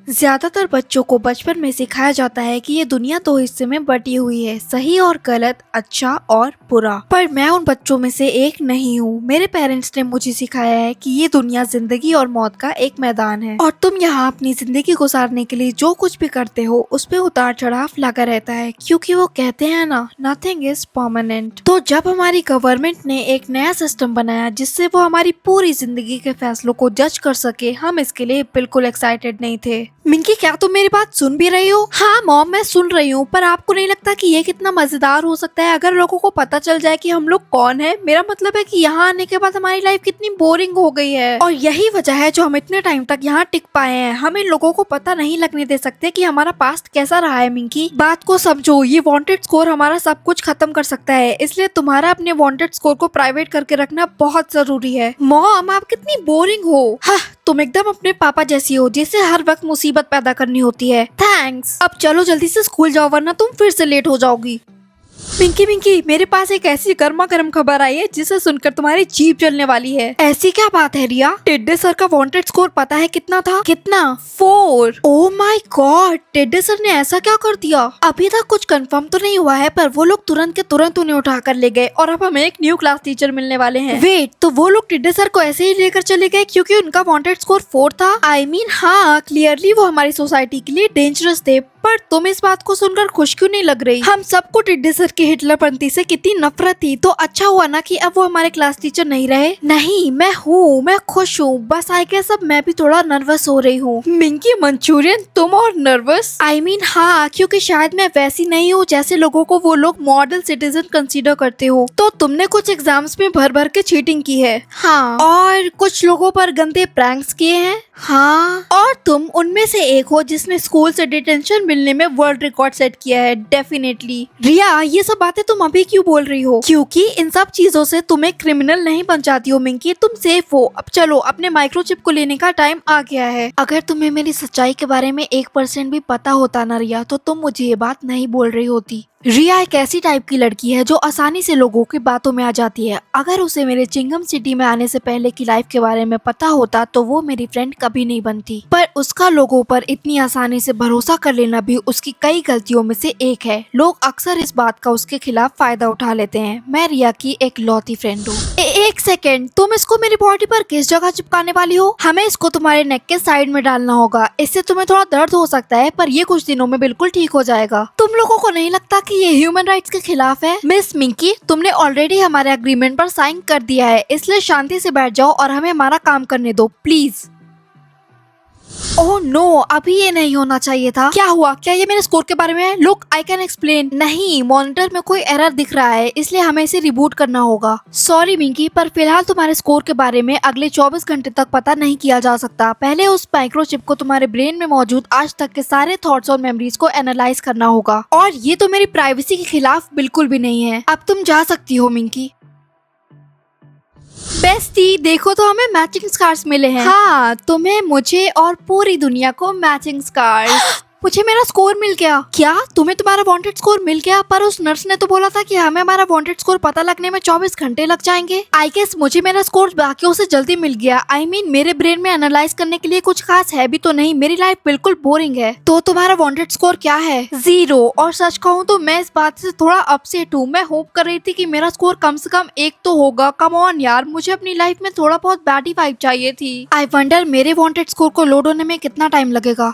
ज्यादातर बच्चों को बचपन में सिखाया जाता है कि ये दुनिया दो हिस्से में बटी हुई है, सही और गलत, अच्छा और बुरा। पर मैं उन बच्चों में से एक नहीं हूँ। मेरे पेरेंट्स ने मुझे सिखाया है कि ये दुनिया जिंदगी और मौत का एक मैदान है और तुम यहाँ अपनी जिंदगी गुजारने के लिए जो कुछ भी करते हो उस पे उतार चढ़ाव लगा रहता है, क्योंकि वो कहते हैं ना, नथिंग इज परमानेंट। तो जब हमारी गवर्नमेंट ने एक नया सिस्टम बनाया जिससे वो हमारी पूरी जिंदगी के फैसलों को जज कर सके, हम इसके लिए बिल्कुल एक्साइटेड नहीं थे। मिंकी, क्या तुम मेरी बात सुन भी रही हो? हाँ मॉम, मैं सुन रही हूँ, पर आपको नहीं लगता कि ये कितना मजेदार हो सकता है अगर लोगों को पता चल जाए कि हम लोग कौन है? मेरा मतलब है कि यहाँ आने के बाद हमारी लाइफ कितनी बोरिंग हो गई है और यही वजह है जो हम इतने टाइम तक यहाँ टिक पाए हैं। हम इन लोगों को पता नहीं लगने दे सकते कि हमारा पास्ट कैसा रहा है। मिंकी, बात को समझो, ये वांटेड स्कोर हमारा सब कुछ खत्म कर सकता है, इसलिए तुम्हारा अपने वांटेड स्कोर को प्राइवेट करके रखना बहुत जरूरी है। मॉम, आप कितनी बोरिंग हो। हाँ, तुम एकदम अपने पापा जैसी हो जिसे हर वक्त मुसीबत पैदा करनी होती है। थैंक्स। अब चलो जल्दी से स्कूल जाओ वरना तुम फिर से लेट हो जाओगी। मिंकी मिंकी, मेरे पास एक ऐसी गर्मा गर्म खबर आई है जिसे सुनकर तुम्हारी जीभ जलने वाली है। ऐसी क्या बात है रिया? टिड्डे सर का वांटेड स्कोर पता है कितना था? कितना? 4। ओह माय गॉड, टिड्डे सर ने ऐसा क्या कर दिया? अभी तक कुछ कंफर्म तो नहीं हुआ है, पर वो लोग तुरंत के तुरंत उन्हें उठा कर ले गए और अब हमें एक न्यू क्लास टीचर मिलने वाले हैं। वेट, तो वो लोग टिड्डे सर को ऐसे ही लेकर चले गए क्योंकि उनका वांटेड स्कोर 4 था? आई मीन हाँ, क्लियरली वो हमारी सोसाइटी के लिए डेंजरस थे। पर तुम इस बात को सुनकर खुश क्यों नहीं लग रही? हम सबको टिड्डे सर की हिटलरपंथी से कितनी नफरत थी, तो अच्छा हुआ ना कि अब वो हमारे क्लास टीचर नहीं रहे। नहीं, मैं खुश हूँ, बस आई गेस अब मैं भी थोड़ा नर्वस हो रही हूँ। मिंकी मंचूरियन, तुम और नर्वस? आई मीन हाँ, क्योंकि शायद मैं वैसी नहीं हूँ जैसे लोगों को वो लोग मॉडल सिटीजन कंसीडर करते हो। तो तुमने कुछ एग्जाम्स में भर भर के चीटिंग की है? हाँ। और कुछ लोगों पर गंदे प्रैंक्स किए हैं? हाँ। और तुम उनमें से एक हो जिसने स्कूल से डिटेंशन मिलने में वर्ल्ड रिकॉर्ड सेट किया है। डेफिनेटली। रिया, ये सब बातें तुम अभी क्यों बोल रही हो? क्योंकि इन सब चीजों से तुम एक क्रिमिनल नहीं बन जाती हो मिंकी, तुम सेफ हो। अब चलो, अपने माइक्रोचिप को लेने का टाइम आ गया है। अगर तुम्हें मेरी सच्चाई के बारे में 1% भी पता होता ना रिया, तो तुम मुझे ये बात नहीं बोल रही होती। रिया एक ऐसी टाइप की लड़की है जो आसानी से लोगों की बातों में आ जाती है। अगर उसे मेरे चिंगम सिटी में आने से पहले की लाइफ के बारे में पता होता तो वो मेरी फ्रेंड कभी नहीं बनती। पर उसका लोगों पर इतनी आसानी से भरोसा कर लेना भी उसकी कई गलतियों में से एक है। लोग अक्सर इस बात का उसके खिलाफ फायदा उठा लेते हैं। मैं रिया की एक लौती फ्रेंड हूँ। एक सेकेंड, तुम इसको मेरी बॉडी पर किस जगह चिपकाने वाली हो? हमें इसको तुम्हारे नेक के साइड में डालना होगा। इससे तुम्हें थोड़ा दर्द हो सकता है, पर ये कुछ दिनों में बिल्कुल ठीक हो जाएगा। तुम लोगों को नहीं लगता कि ये ह्यूमन राइट्स के खिलाफ है? मिस मिंकी, तुमने ऑलरेडी हमारे एग्रीमेंट पर साइन कर दिया है, इसलिए शांति से बैठ जाओ और हमें हमारा काम करने दो प्लीज। ओह नो, अभी ये नहीं होना चाहिए था। क्या हुआ? क्या ये मेरे स्कोर के बारे में है? Look, I can explain. नहीं, मॉनिटर में कोई एरर दिख रहा है, इसलिए हमें इसे रिबूट करना होगा। सॉरी मिंकी, पर फिलहाल तुम्हारे स्कोर के बारे में अगले 24 घंटे तक पता नहीं किया जा सकता। पहले उस माइक्रोचिप को तुम्हारे ब्रेन में मौजूद आज तक के सारे थॉट्स और मेमोरीज को एनालाइज करना होगा, और ये तो मेरी प्राइवेसी के खिलाफ बिल्कुल भी नहीं है। अब तुम जा सकती हो मिंकी। बेस्टी, देखो तो हमें मैचिंग स्कार्स मिले हैं। हाँ, तुम्हें, मुझे और पूरी दुनिया को मैचिंग स्कार्स। मुझे मेरा स्कोर मिल गया। क्या? तुम्हें तुम्हारा वांटेड स्कोर मिल गया? पर उस नर्स ने तो बोला था कि हमें हमारा वांटेड स्कोर पता लगने में 24 घंटे लग जाएंगे। आई गेस मुझे मेरा स्कोर बाकियों से जल्दी मिल गया। आई मीन मेरे ब्रेन में एनालाइज करने के लिए कुछ खास है भी तो नहीं। मेरी लाइफ बिल्कुल बोरिंग है। तो तुम्हारा वांटेड स्कोर क्या है? 0। और सच कहूँ तो मैं इस बात से थोड़ा अपसेट हूँ। मैं होप कर रही थी कि मेरा स्कोर कम से कम 1 तो होगा। कम ऑन यार, मुझे अपनी लाइफ में थोड़ा बहुत बैडी वाइब चाहिए थी। आई वंडर मेरे वांटेड स्कोर को लोड होने में कितना टाइम लगेगा।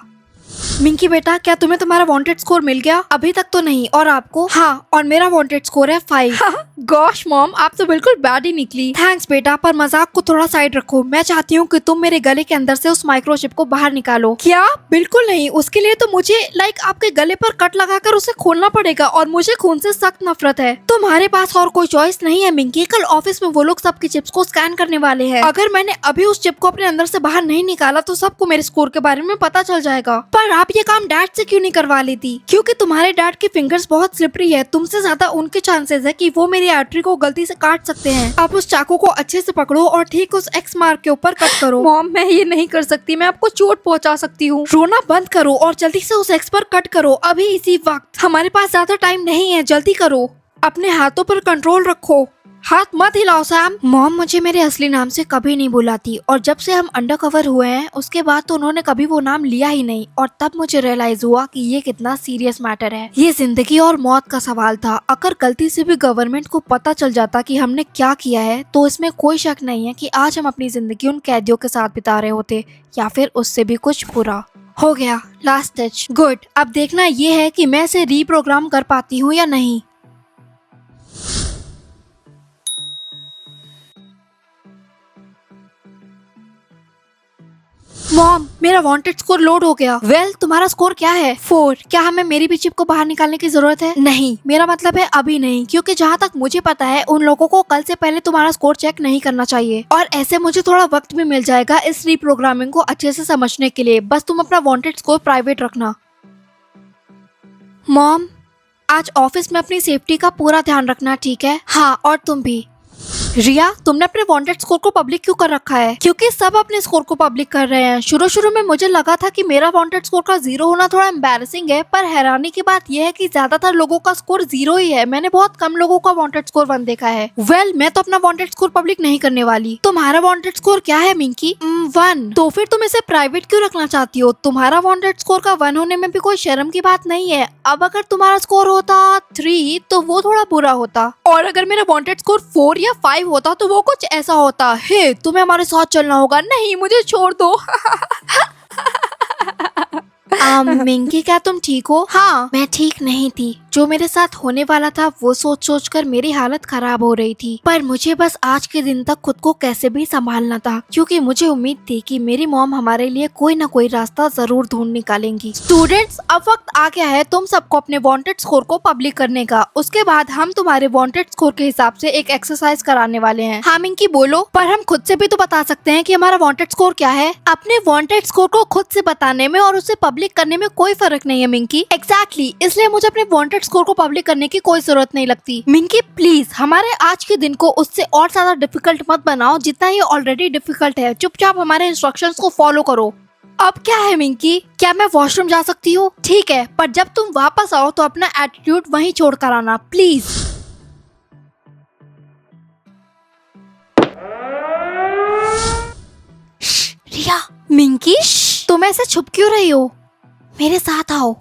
मिंकी बेटा, क्या तुम्हें तुम्हारा वांटेड स्कोर मिल गया? अभी तक तो नहीं। और आपको? हाँ, और मेरा वांटेड स्कोर है 5। गॉश मॉम, आप तो बिल्कुल बैड ही निकली। थैंक्स बेटा, पर मजाक को थोड़ा साइड रखो। मैं चाहती हूँ कि तुम मेरे गले के अंदर से उस माइक्रोचिप को बाहर निकालो। क्या? बिल्कुल नहीं। उसके लिए तो मुझे आपके गले पर कट लगाकर उसे खोलना पड़ेगा, और मुझे खून से सख्त नफरत है। तुम्हारे पास और कोई चॉइस नहीं है मिंकी। कल ऑफिस में वो लोग सबकी चिप्स को स्कैन करने वाले हैं। अगर मैंने अभी उस चिप को अपने अंदर से बाहर नहीं निकाला तो सबको मेरे स्कोर के बारे में पता चल जाएगा। पर आप ये काम डैड से क्यों नहीं करवा लेती? क्योंकि तुम्हारे डैड की फिंगर्स बहुत स्लिपरी है। तुमसे ज्यादा उनके चांसेस है कि वो मेरी आर्टरी को गलती से काट सकते हैं। आप उस चाकू को अच्छे से पकड़ो और ठीक उस एक्स मार्क के ऊपर कट करो। मॉम, मैं ये नहीं कर सकती। मैं आपको चोट पहुंचा सकती हूँ। रोना बंद करो और जल्दी से उस एक्स पर कट करो, अभी इसी वक्त। हमारे पास ज्यादा टाइम नहीं है, जल्दी करो। अपने हाथों पर कंट्रोल रखो। हाथ मत हिलाओ सैम। मॉम मुझे मेरे असली नाम से कभी नहीं बुलाती और जब से हम अंडर कवर हुए हैं उसके बाद तो उन्होंने कभी वो नाम लिया ही नहीं और तब मुझे रियलाइज हुआ कि ये कितना सीरियस मैटर है। ये जिंदगी और मौत का सवाल था। अगर गलती से भी गवर्नमेंट को पता चल जाता कि हमने क्या किया है तो इसमें कोई शक नहीं है कि आज हम अपनी जिंदगी उन कैदियों के साथ बिता रहे होते या फिर उससे भी कुछ बुरा। हो गया, लास्ट टच। गुड, अब देखना ये है कि मैं इसे रीप्रोग्राम कर पाती हूँ या नहीं। मॉम मेरा वांटेड स्कोर लोड हो गया। वेल तुम्हारा स्कोर क्या है? 4। क्या हमें मेरी भी चिप को बाहर निकालने की जरूरत है? नहीं, मेरा मतलब है अभी नहीं, क्योंकि जहाँ तक मुझे पता है उन लोगों को कल से पहले तुम्हारा स्कोर चेक नहीं करना चाहिए और ऐसे मुझे थोड़ा वक्त भी मिल जाएगा इस रीप्रोग्रामिंग को अच्छे से समझने के लिए। बस तुम अपना वांटेड स्कोर प्राइवेट रखना। मॉम आज ऑफिस में अपनी सेफ्टी का पूरा ध्यान रखना, ठीक है? हाँ, और तुम भी। रिया तुमने अपने वांटेड स्कोर को पब्लिक क्यों कर रखा है? क्योंकि सब अपने स्कोर को पब्लिक कर रहे हैं। शुरू में मुझे लगा था कि मेरा वांटेड स्कोर का 0 होना थोड़ा एम्बैरेसिंग है, पर हैरानी की बात यह है कि ज्यादातर लोगों का स्कोर 0 ही है। मैंने बहुत कम लोगों का वांटेड स्कोर 1 देखा है। वेल मैं तो अपना वांटेड स्कोर पब्लिक नहीं करने वाली। तुम्हारा वांटेड स्कोर क्या है मिंकी? 1। तो फिर तुम इसे प्राइवेट क्यों रखना चाहती हो? तुम्हारा वांटेड स्कोर का 1 होने में भी कोई शर्म की बात नहीं है। अब अगर तुम्हारा स्कोर होता 3 तो वो थोड़ा बुरा होता, और अगर मेरा वांटेड स्कोर 4 या 5 होता तो वो कुछ ऐसा होता। हे तुम्हें हमारे साथ चलना होगा। नहीं मुझे छोड़ दो। मिंकी क्या तुम ठीक हो? हाँ मैं ठीक नहीं थी। जो मेरे साथ होने वाला था वो सोच कर मेरी हालत खराब हो रही थी, पर मुझे बस आज के दिन तक खुद को कैसे भी संभालना था, क्योंकि मुझे उम्मीद थी कि मेरी मॉम हमारे लिए कोई न कोई रास्ता जरूर ढूंढ निकालेंगी। स्टूडेंट्स अब वक्त आ गया है तुम सबको अपने वांटेड स्कोर को पब्लिक करने का। उसके बाद हम तुम्हारे वांटेड स्कोर के हिसाब से एक एक्सरसाइज कराने वाले हैं। हाँ मिंकी बोलो। पर हम खुद से भी तो बता सकते हैं कि हमारा वांटेड स्कोर क्या है। अपने वांटेड स्कोर को खुद से बताने में और उसे पब्लिक करने में कोई फर्क नहीं है मिंकी। एग्जैक्टली, इसलिए मुझे अपने वांटेड स्कोर को पब्लिक करने की कोई जरूरत नहीं लगती। मिंकी प्लीज हमारे आज के दिन को उससे और ज्यादा डिफिकल्ट मत बनाओ जितना ये ऑलरेडी डिफिकल्ट है। चुपचाप हमारे इंस्ट्रक्शंस को फॉलो करो। अब क्या है मिंकी? क्या मैं वॉशरूम जा सकती हूँ? ठीक है, पर जब तुम वापस आओ तो अपना एटीट्यूड वहीं छोड़ कर आना प्लीज। रिया। मिंकी तुम ऐसे छुप क्यों रही हो? मेरे साथ आओ।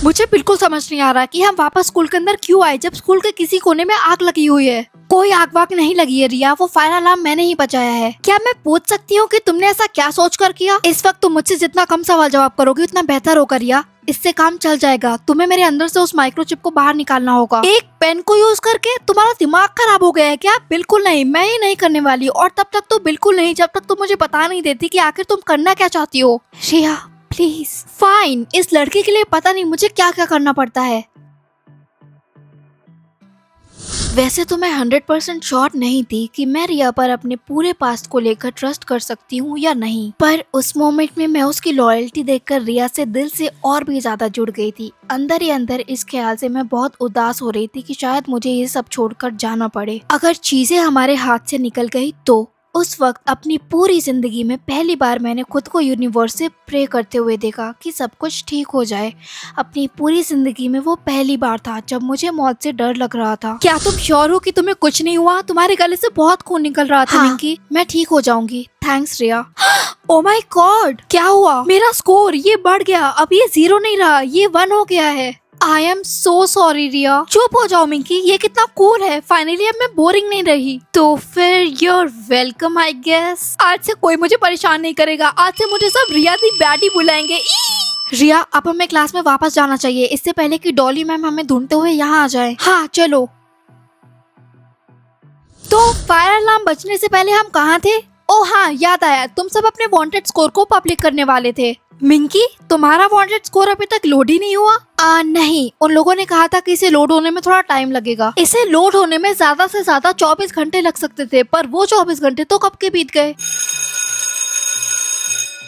मुझे बिल्कुल समझ नहीं आ रहा कि हम वापस स्कूल के अंदर क्यों आए जब स्कूल के किसी कोने में आग लगी हुई है। कोई आग वाग नहीं लगी है रिया, वो फायर अलार्म मैंने ही बचाया है। क्या मैं पूछ सकती हूँ कि तुमने ऐसा क्या सोच कर किया? इस वक्त तुम मुझसे जितना कम सवाल जवाब करोगे उतना बेहतर होगा रिया। इससे काम चल जाएगा। तुम्हें मेरे अंदर से उस माइक्रोचिप को बाहर निकालना होगा। एक पेन को यूज करके तुम्हारा दिमाग खराब हो गया है क्या? बिल्कुल नहीं, मैं ही नहीं करने वाली, और तब तक तो बिल्कुल नहीं जब तक तुम मुझे बता नहीं देती कि आखिर तुम करना क्या चाहती हो। रिया प्लीज। फाइन, इस लड़के के लिए पता नहीं मुझे क्या क्या करना पड़ता है। वैसे तो मैं 100% श्योर नहीं थी कि मैं रिया पर अपने पूरे पास्ट को लेकर ट्रस्ट कर सकती हूँ या नहीं, पर उस मोमेंट में मैं उसकी लॉयल्टी देखकर रिया से दिल से और भी ज्यादा जुड़ गई थी। अंदर ही अंदर इस ख्याल से मैं बहुत उदास हो रही थी कि शायद मुझे ये सब छोड़कर जाना पड़े। अगर चीजें हमारे हाथ से निकल गई तो उस वक्त अपनी पूरी जिंदगी में पहली बार मैंने खुद को यूनिवर्स से प्रे करते हुए देखा कि सब कुछ ठीक हो जाए। अपनी पूरी जिंदगी में वो पहली बार था जब मुझे मौत से डर लग रहा था। क्या तुम श्योर हो कि तुम्हें कुछ नहीं हुआ? तुम्हारे गले से बहुत खून निकल रहा था। मिंकी मैं ठीक हो जाऊंगी। Thanks Riya. Oh my god, क्या हुआ? मेरा स्कोर ये बढ़ गया। अब ये 0 नहीं रहा, ये 1 हो गया है। आई एम सो सॉरी रिया। चुप हो जाओ मिंकी, ये कितना कूल है। फाइनली अब मैं बोरिंग नहीं रही। तो फिर यूर वेलकम आई गेस। आज से कोई मुझे परेशान नहीं करेगा। आज से मुझे सब रिया दी बैडी बुलाएंगे। रिया अब हमें क्लास में वापस जाना चाहिए, इससे पहले कि डॉली मैम हमें ढूंढते हुए यहाँ आ जाए। हाँ चलो। तो फायर अलार्म बजने से पहले हम कहाँ थे? ओ हाँ याद आया, तुम सब अपने वांटेड स्कोर को पब्लिक करने वाले थे। मिंकी तुम्हारा वांटेड स्कोर अभी तक लोड ही नहीं हुआ? नहीं, उन लोगों ने कहा था कि इसे लोड होने में थोड़ा टाइम लगेगा। इसे लोड होने में ज्यादा से ज्यादा 24 घंटे लग सकते थे, पर वो 24 घंटे तो कब के बीत गए।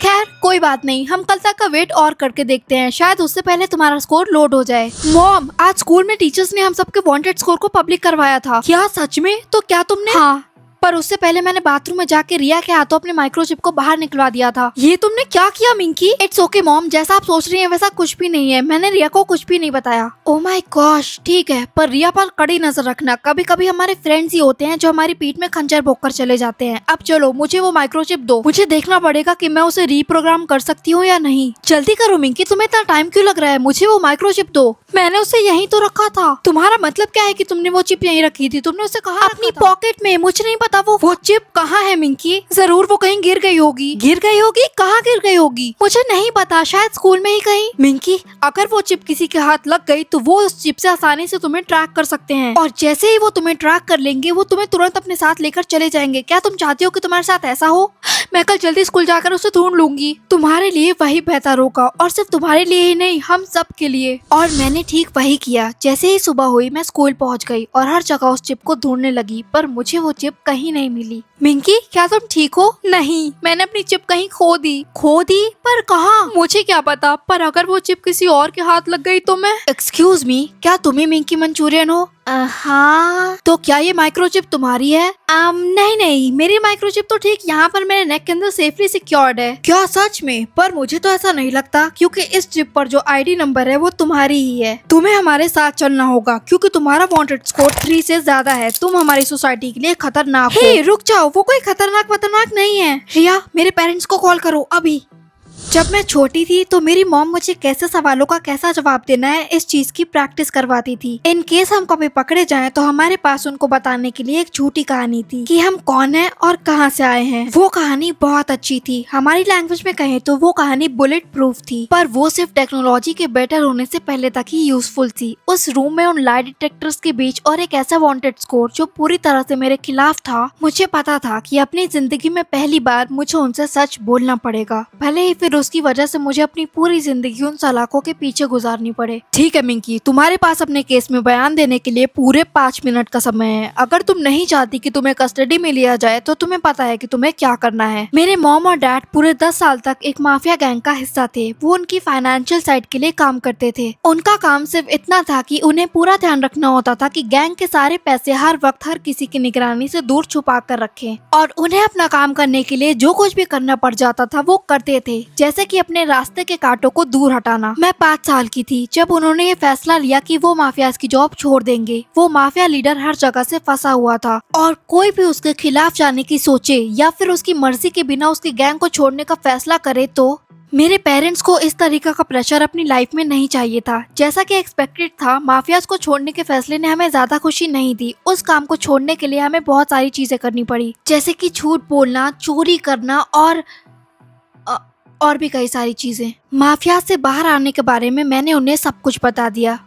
खैर कोई बात नहीं, हम कल तक का वेट और करके देखते हैं, शायद उससे पहले तुम्हारा स्कोर लोड हो जाए। मॉम आज स्कूल में टीचर्स ने हम सबके वांटेड स्कोर को पब्लिक करवाया था। क्या सच में? तो क्या तुमने? हाँ, पर उससे पहले मैंने बाथरूम में जाके रिया के हाथों अपने माइक्रोचिप को बाहर निकलवा दिया था। ये तुमने क्या किया मिंकी? इट्स ओके मॉम, जैसा आप सोच रही हैं वैसा कुछ भी नहीं है, मैंने रिया को कुछ भी नहीं बताया। ओ माय गॉश, ठीक है, पर रिया पर कड़ी नजर रखना। कभी कभी हमारे फ्रेंड्स ही होते हैं जो हमारी पीठ में खंजर भोंक कर चले जाते हैं। अब चलो मुझे वो माइक्रोचिप दो, मुझे देखना पड़ेगा कि मैं उसे रीप्रोग्राम कर सकती हूँ या नहीं। जल्दी करो मिंकी, तुम्हें इतना टाइम क्यों लग रहा है? मुझे वो माइक्रोचिप दो। मैंने उसे यहीं तो रखा था। तुम्हारा मतलब क्या है कि तुमने वो चिप यहीं रखी थी? तुमने उसे कहाँ? अपनी पॉकेट में। मुझे नहीं पता वो चिप कहाँ है मिंकी। जरूर वो कहीं गिर गई होगी। गिर गई होगी? कहाँ गिर गई होगी? मुझे नहीं पता, शायद स्कूल में ही कहीं। मिंकी, अगर वो चिप किसी के हाथ लग गई तो वो उस चिप से आसानी से तुम्हें ट्रैक कर सकते हैं, और जैसे ही वो तुम्हें ट्रैक कर लेंगे वो तुम्हें तुरंत अपने साथ लेकर चले जाएंगे। क्या तुम चाहती हो कि तुम्हारे साथ ऐसा हो? मैं कल जल्दी स्कूल जाकर उसे ढूंढ लूंगी। तुम्हारे लिए वही बेहतर होगा, और सिर्फ तुम्हारे लिए ही नहीं, हम सब के लिए। और मैंने ठीक वही किया। जैसे ही सुबह हुई मैं स्कूल पहुंच गई और हर जगह उस चिप को ढूंढने लगी, पर मुझे वो चिप कहीं नहीं मिली। मिंकी, क्या तुम ठीक हो? नहीं, मैंने अपनी चिप कहीं खो दी। खो दी? पर कहाँ? मुझे क्या पता, पर अगर वो चिप किसी और के हाथ लग गई तो मैं। एक्सक्यूज मी, क्या तुम ही मिंकी मंचूरियन हो? हाँ। तो क्या ये माइक्रोचिप तुम्हारी है? नहीं नहीं, मेरी माइक्रोचिप तो ठीक यहाँ पर मेरे नेक के अंदर सेफली सिक्योर्ड है। क्या सच में? पर मुझे तो ऐसा नहीं लगता, क्योंकि इस चिप पर जो आईडी नंबर है वो तुम्हारी ही है। तुम्हें हमारे साथ चलना होगा, क्योंकि तुम्हारा वांटेड स्कोर 3 से ज्यादा है। तुम हमारी सोसाइटी के लिए खतरनाक हो। हे, रुक जाओ, वो कोई खतरनाक नहीं है। रिया, मेरे पेरेंट्स को कॉल करो अभी। जब मैं छोटी थी तो मेरी मॉम मुझे कैसे सवालों का कैसा जवाब देना है इस चीज की प्रैक्टिस करवाती थी। इन केस हम कभी पकड़े जाएं तो हमारे पास उनको बताने के लिए एक झूठी कहानी थी कि हम कौन हैं और कहां से आए हैं। वो कहानी बहुत अच्छी थी। हमारी लैंग्वेज में कहें तो वो कहानी बुलेट प्रूफ थी, पर वो सिर्फ टेक्नोलॉजी के बेटर होने से पहले तक ही यूजफुल थी। उस रूम में उन लाई डिटेक्टर्स के बीच और एक ऐसा वांटेड स्कोर जो पूरी तरह से मेरे खिलाफ था, मुझे पता था कि अपनी जिंदगी में पहली बार मुझे उनसे सच बोलना पड़ेगा, भले ही फिर उसकी वजह से मुझे अपनी पूरी जिंदगी उन सलाखों के पीछे गुजारनी पड़े। ठीक है मिंकी, तुम्हारे पास अपने केस में बयान देने के लिए पूरे 5 मिनट का समय है। अगर तुम नहीं चाहती कि तुम्हें कस्टडी में लिया जाए तो तुम्हें पता है कि तुम्हें क्या करना है। मेरे मॉम और डैड पूरे 10 साल तक एक माफिया गैंग का हिस्सा थे। वो उनकी फाइनेंशियल साइड के लिए काम करते थे। उनका काम सिर्फ इतना था कि उन्हें पूरा ध्यान रखना होता था कि गैंग के सारे पैसे हर वक्त हर किसी की निगरानी से दूर छुपा कर रखें, और उन्हें अपना काम करने के लिए जो कुछ भी करना पड़ जाता था वो करते थे, जैसे कि अपने रास्ते के कांटों को दूर हटाना। मैं 5 साल की थी जब उन्होंने ये फैसला लिया कि वो माफियाज की जॉब छोड़ देंगे। वो माफिया लीडर हर जगह से फंसा हुआ था, और कोई भी उसके खिलाफ जाने की सोचे या फिर उसकी मर्जी के बिना उसकी गैंग को छोड़ने का फैसला करे तो मेरे पेरेंट्स को इस तरीका का प्रेशर अपनी लाइफ में नहीं चाहिए था। जैसा कि एक्सपेक्टेड था, माफियाज को छोड़ने के फैसले ने हमें ज्यादा खुशी नहीं दी। उस काम को छोड़ने के लिए हमें बहुत सारी चीजें करनी पड़ी, जैसे कि झूठ बोलना, चोरी करना और भी कई सारी चीजें। माफिया से बाहर आने के बारे में मैंने उन्हें सब कुछ बता दिया।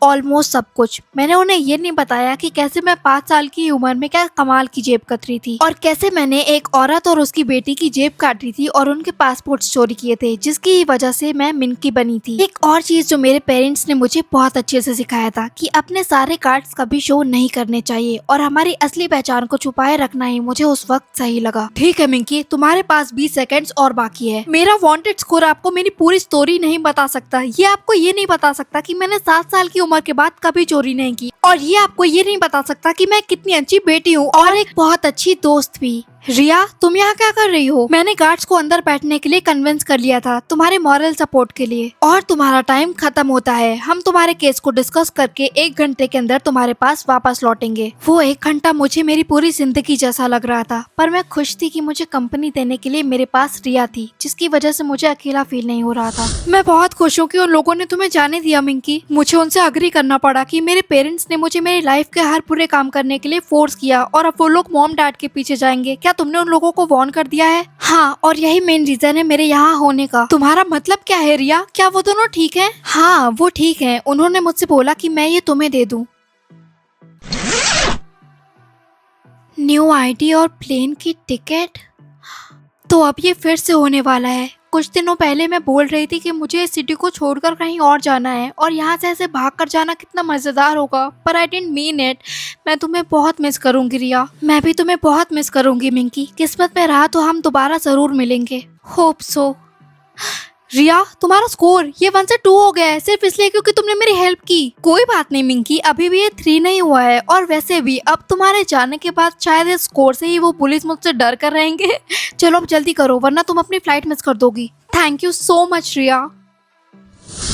ऑलमोस्ट सब कुछ। मैंने उन्हें ये नहीं बताया कि कैसे मैं 5 साल की उम्र में क्या कमाल की जेब कतरी थी, और कैसे मैंने एक औरत और उसकी बेटी की जेब काटी थी और उनके पासपोर्ट चोरी किए थे, जिसकी वजह से मैं मिंकी बनी थी। एक और चीज जो मेरे पेरेंट्स ने मुझे बहुत अच्छे से सिखाया था कि अपने सारे कार्ड्स कभी शो नहीं करने चाहिए, और हमारी असली पहचान को छुपाए रखना ही मुझे उस वक्त सही लगा। ठीक है मिंकी, तुम्हारे पास 20 सेकेंड्स और बाकी है। मेरा वांटेड स्कोर आपको मेरी पूरी स्टोरी नहीं बता सकता। ये आपको ये नहीं बता सकता कि मैंने 7 साल की उम्र के बाद कभी चोरी नहीं की, और ये आपको ये नहीं बता सकता कि मैं कितनी अच्छी बेटी हूँ और एक बहुत अच्छी दोस्त भी। रिया, तुम यहाँ क्या कर रही हो? मैंने गार्ड्स को अंदर बैठने के लिए कन्विंस कर लिया था, तुम्हारे मॉरल सपोर्ट के लिए। और तुम्हारा टाइम खत्म होता है। हम तुम्हारे केस को डिस्कस करके 1 घंटे के अंदर तुम्हारे पास वापस लौटेंगे। वो 1 घंटा मुझे मेरी पूरी जिंदगी जैसा लग रहा था, पर मैं खुश थी कि मुझे कंपनी देने के लिए मेरे पास रिया थी, जिसकी वजह से मुझे अकेला फील नहीं हो रहा था। मैं बहुत खुश हूँ कि उन लोगों ने तुम्हें जाने दिया मिंकी। मुझे उनसे अग्री करना पड़ा कि मेरे पेरेंट्स ने मुझे मेरी लाइफ के हर पूरे काम करने के लिए फोर्स किया, और अब वो लोग मॉम डैड के पीछे जाएंगे। क्या तुमने उन लोगों को वार्न कर दिया है? हाँ, और यही मेन रीजन है मेरे यहाँ होने का। तुम्हारा मतलब क्या है रिया? क्या वो दोनों ठीक हैं? हाँ, वो ठीक हैं। उन्होंने मुझसे बोला कि मैं ये तुम्हें दे दूं। न्यू आईडी और प्लेन की टिकट। तो अब ये फिर से होने वाला है। कुछ दिनों पहले मैं बोल रही थी कि मुझे इस सिटी को छोड़कर कहीं और जाना है, और यहाँ से ऐसे भाग कर जाना कितना मजेदार होगा, पर आई डिडंट मीन इट। मैं तुम्हें बहुत मिस करूंगी रिया। मैं भी तुम्हें बहुत मिस करूंगी मिंकी। किस्मत में रहा तो हम दोबारा जरूर मिलेंगे। Hope so. रिया, तुम्हारा स्कोर ये 1 से 2 हो गया है, सिर्फ इसलिए क्योंकि तुमने मेरी हेल्प की। कोई बात नहीं मिंकी, अभी भी ये 3 नहीं हुआ है, और वैसे भी अब तुम्हारे जाने के बाद शायद इस स्कोर से ही वो पुलिस मुझसे डर कर रहेंगे। चलो अब जल्दी करो, वरना तुम अपनी फ्लाइट मिस कर दोगी। थैंक यू सो मच रिया।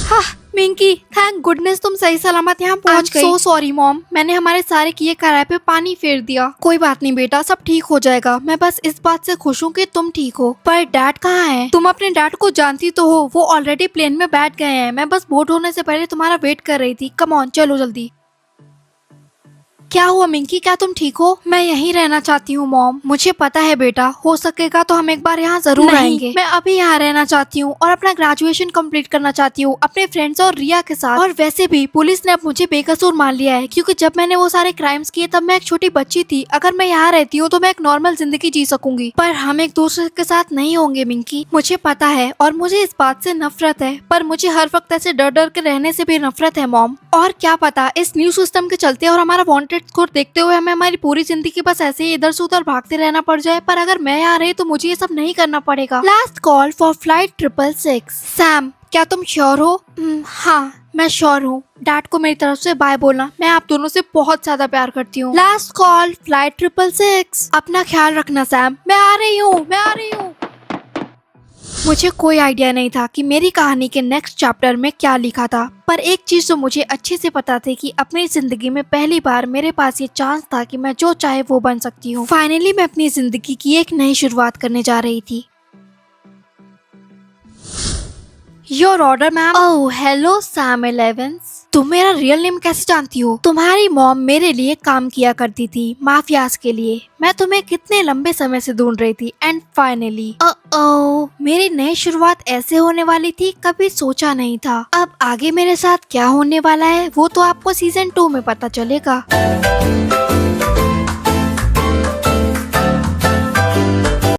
हाँ मिंकी, थैंक गुडनेस तुम सही सलामत यहाँ पहुँच गई। सो सॉरी मॉम, मैंने हमारे सारे किए कराए पे पानी फेर दिया। कोई बात नहीं बेटा, सब ठीक हो जाएगा। मैं बस इस बात से खुश हूँ कि तुम ठीक हो। पर डैड कहाँ है? तुम अपने डैड को जानती तो हो, वो ऑलरेडी प्लेन में बैठ गए हैं। मैं बस बोट होने से पहले तुम्हारा वेट कर रही थी। कम ऑन, चलो जल्दी। क्या हुआ मिंकी, क्या तुम ठीक हो? मैं यहीं रहना चाहती हूँ मॉम। मुझे पता है बेटा, हो सकेगा तो हम एक बार यहाँ जरूर आएंगे। मैं अभी यहाँ रहना चाहती हूँ और अपना ग्रेजुएशन कंप्लीट करना चाहती हूँ अपने फ्रेंड्स और रिया के साथ। और वैसे भी पुलिस ने अब मुझे बेकसूर मान लिया है, क्योंकि जब मैंने वो सारे क्राइम्स किए तब मैं एक छोटी बच्ची थी। अगर मैं यहाँ रहती हूँ तो मैं एक नॉर्मल जिंदगी जी सकूंगी, पर हम एक दूसरे के साथ नहीं होंगे मिंकी। मुझे पता है और मुझे इस बात से नफरत है, पर मुझे हर वक्त ऐसे डर डर के रहने से भी नफरत है मॉम। और क्या पता इस न्यू सिस्टम के चलते और हमारा वांटेड स्कोर देखते हुए हमें हमारी पूरी जिंदगी बस ऐसे ही इधर से उधर भागते रहना पड़ जाए। पर अगर मैं यहाँ रही तो मुझे ये सब नहीं करना पड़ेगा। Last call for flight 666। Sam, क्या तुम श्योर हो? हाँ मैं श्योर हूँ। डैड को मेरी तरफ से बाय बोलना, मैं आप दोनों से बहुत ज्यादा प्यार करती हूँ। Last call flight 666। अपना ख्याल रखना सैम। मैं आ रही हूँ, मैं आ रही हूँ। मुझे कोई आइडिया नहीं था कि मेरी कहानी के नेक्स्ट चैप्टर में क्या लिखा था, पर एक चीज तो मुझे अच्छे से पता थी कि अपनी जिंदगी में पहली बार मेरे पास ये चांस था कि मैं जो चाहे वो बन सकती हूँ। फाइनली मैं अपनी जिंदगी की एक नई शुरुआत करने जा रही थी। Your order ma'am. Oh hello Sam 11। तुम मेरा रियल नेम कैसे जानती हो? तुम्हारी मॉम मेरे लिए काम किया करती थी माफियाज के लिए। मैं तुम्हें कितने लंबे समय से ढूंढ रही थी एंड फाइनली मेरी नई शुरुआत ऐसे होने वाली थी, कभी सोचा नहीं था। अब आगे मेरे साथ क्या होने वाला है वो तो आपको सीजन 2 में पता चलेगा।